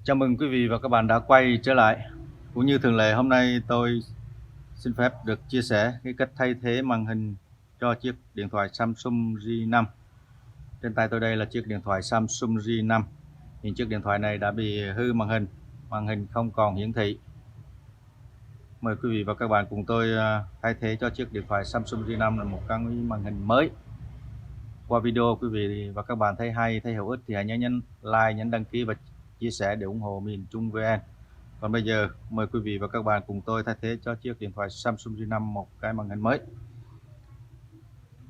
Chào mừng quý vị và các bạn đã quay trở lại. Cũng như thường lệ, hôm nay tôi xin phép được chia sẻ cái cách thay thế màn hình cho chiếc điện thoại Samsung J5. Trên tay tôi đây là chiếc điện thoại Samsung J5. Hiện chiếc điện thoại này đã bị hư màn hình không còn hiển thị. Mời quý vị và các bạn cùng tôi thay thế cho chiếc điện thoại Samsung J5 là một cái màn hình mới. Qua video quý vị và các bạn thấy hay, thấy hữu ích thì hãy nhấn like, nhấn đăng ký và chia sẻ để ủng hộ Miền Trung VN. Còn bây giờ mời quý vị và các bạn cùng tôi thay thế cho chiếc điện thoại Samsung J5 một cái màn hình mới.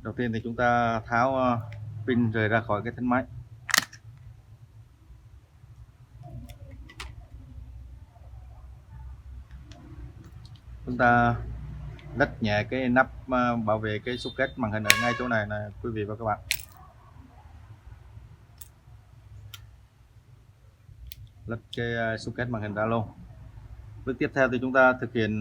Đầu tiên thì chúng ta tháo pin rời ra khỏi cái thân máy. Chúng ta lật nhẹ cái nắp bảo vệ cái socket màn hình ở ngay chỗ này nè quý vị và các bạn. Lật cái socket màn hình ra luôn. Bước tiếp theo thì chúng ta thực hiện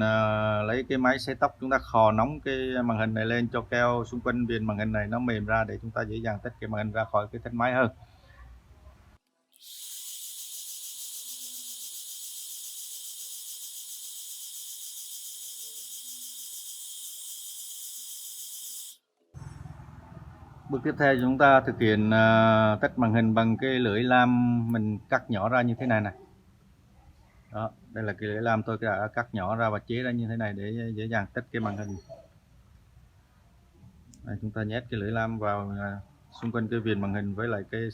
lấy cái máy sấy tóc, chúng ta khò nóng cái màn hình này lên cho keo xung quanh viền màn hình này nó mềm ra để chúng ta dễ dàng tách cái màn hình ra khỏi cái thân máy hơn. Bước tiếp theo chúng ta thực hiện tách màn hình bằng cái lưỡi lam mình cắt nhỏ ra như thế này này. Đó, đây là cái lưỡi lam tôi đã cắt nhỏ ra và chế ra như thế này để dễ dàng tách cái màn hình. Đây, chúng ta nhét cái lưỡi lam vào xung quanh cái viền màn hình với lại cái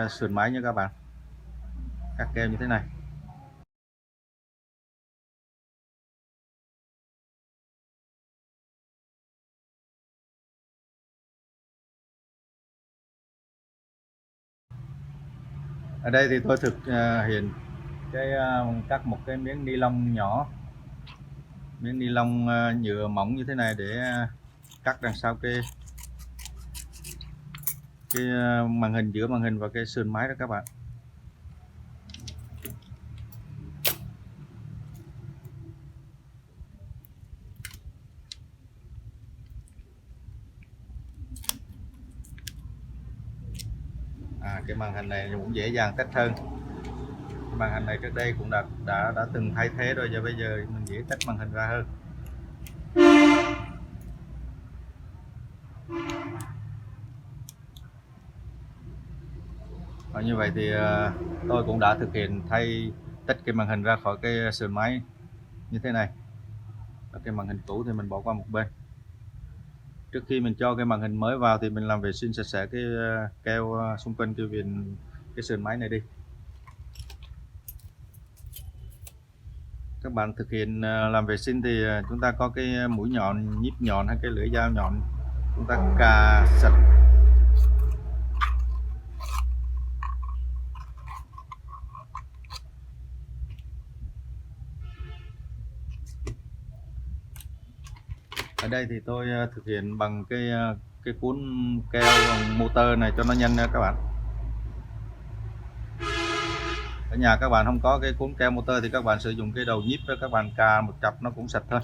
sườn máy nha các bạn. Cắt keo như thế này. Ở đây thì tôi thực hiện cắt một cái miếng ni lông nhỏ, miếng ni lông nhựa mỏng như thế này để cắt đằng sau cái màn hình, giữa màn hình và cái sườn máy đó các bạn. Cái màn hình này cũng dễ dàng tách hơn. Cái màn hình này trước đây cũng đã từng thay thế rồi, giờ bây giờ mình dễ tách màn hình ra hơn. Và như vậy thì tôi cũng đã thực hiện tách cái màn hình ra khỏi cái sườn máy như thế này. Và cái màn hình cũ thì mình bỏ qua một bên. Trước khi mình cho cái màn hình mới vào thì mình làm vệ sinh sạch sẽ cái keo xung quanh cái viền cái sườn máy này đi. Các bạn thực hiện làm vệ sinh thì chúng ta có cái mũi nhọn, nhíp nhọn hay cái lưỡi dao nhọn, chúng ta cà sạch ở đây thì tôi thực hiện bằng cái cuốn keo motor này cho nó nhanh nha các bạn. Ở nhà các bạn không có cái cuốn keo motor thì các bạn sử dụng cái đầu nhíp đó, các bạn cà một chập nó cũng sạch thôi.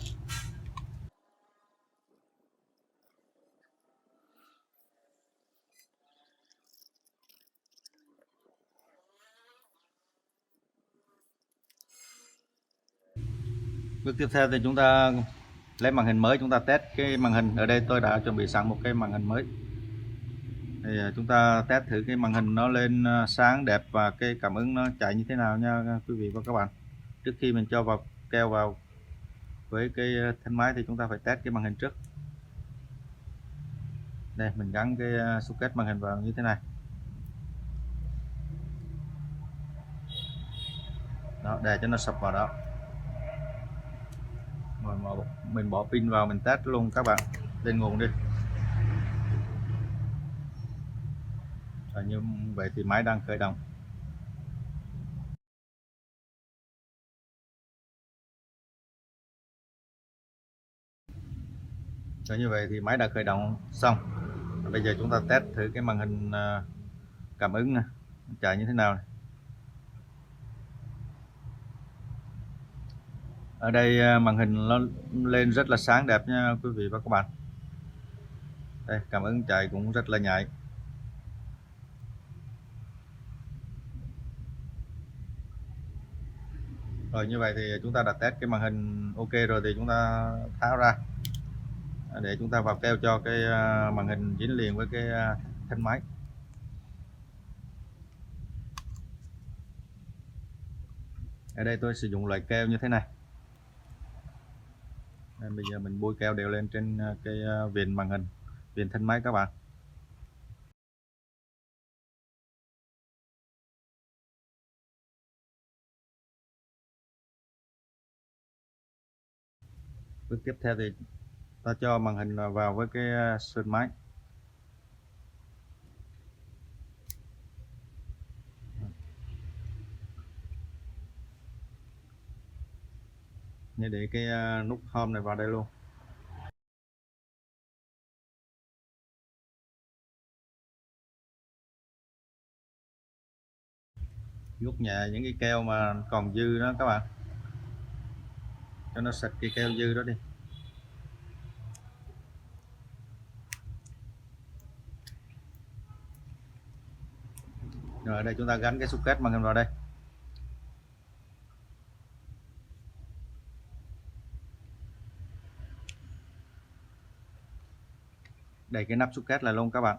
Bước tiếp theo thì chúng ta lấy màn hình mới, chúng ta test cái màn hình. Ở đây tôi đã chuẩn bị sẵn một cái màn hình mới. Thì chúng ta test thử cái màn hình nó lên sáng đẹp và cái cảm ứng nó chạy như thế nào nha quý vị và các bạn. Trước khi mình cho keo vào với cái thân máy thì chúng ta phải test cái màn hình trước. Đây, mình gắn cái socket màn hình vào như thế này. Đó, để cho nó sập vào đó. Rồi mình bỏ pin vào, mình test luôn các bạn. Lên nguồn đi. Và như vậy thì máy đang khởi động. Rồi như vậy thì máy đã khởi động xong. Bây giờ chúng ta test thử cái màn hình cảm ứng này, chạy như thế nào này. Ở đây màn hình nó lên rất là sáng đẹp nha quý vị và các bạn. Đây, cảm ứng chạy cũng rất là nhạy. Rồi như vậy thì chúng ta đã test cái màn hình ok rồi, thì chúng ta tháo ra để chúng ta vào keo cho cái màn hình dính liền với cái thân máy. Ở đây tôi sử dụng loại keo như thế này. Nên bây giờ mình bôi keo đều lên trên cái viền màn hình, viền thân máy các bạn. Bước tiếp theo thì ta cho màn hình vào với cái sơn máy. Như để cái nút home này vào đây luôn. Rút nhẹ những cái keo mà còn dư đó các bạn, cho nó sạch cái keo dư đó đi. Rồi ở đây chúng ta gắn cái socket màn hình vào đây. Đẩy cái nắp socket lại luôn các bạn.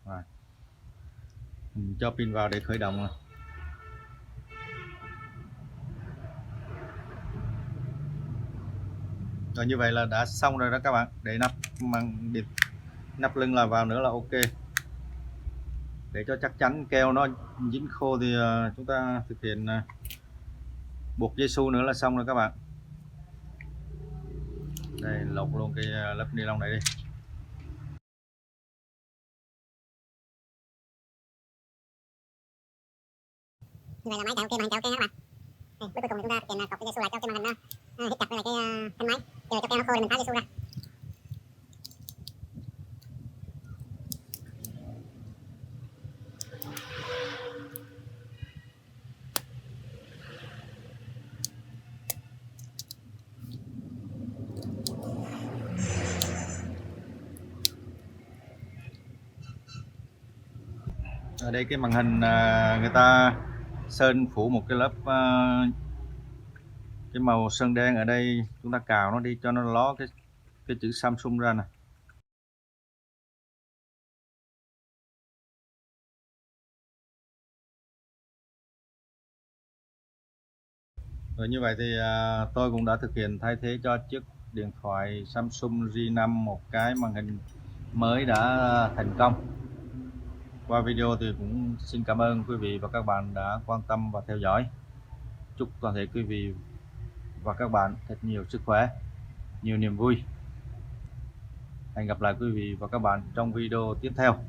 Rồi. Mình cho pin vào để khởi động này. Rồi như vậy là đã xong rồi đó các bạn. Để nắp lưng là vào nữa là ok. Để cho chắc chắn keo nó dính khô thì chúng ta thực hiện buộc dây su nữa là xong rồi các bạn. Đây, lột luôn cái lớp ni lông này đi. Như vậy là máy chạy ok, màn hình chạy ok các bạn. Đây, bước cuối cùng thì chúng ta thực hiện cột cái dây su lại cho cái màn hình nó hít chặt với lại cái thân máy. Rồi cho keo nó khô thì mình tháo dây su ra. Ở đây cái màn hình người ta sơn phủ một cái lớp cái màu sơn đen, ở đây chúng ta cào nó đi cho nó ló cái chữ Samsung ra nè. Rồi như vậy thì tôi cũng đã thực hiện thay thế cho chiếc điện thoại Samsung J5 một cái màn hình mới đã thành công. Qua video thì cũng xin cảm ơn quý vị và các bạn đã quan tâm và theo dõi. Chúc toàn thể quý vị và các bạn thật nhiều sức khỏe, nhiều niềm vui. Hẹn gặp lại quý vị và các bạn trong video tiếp theo.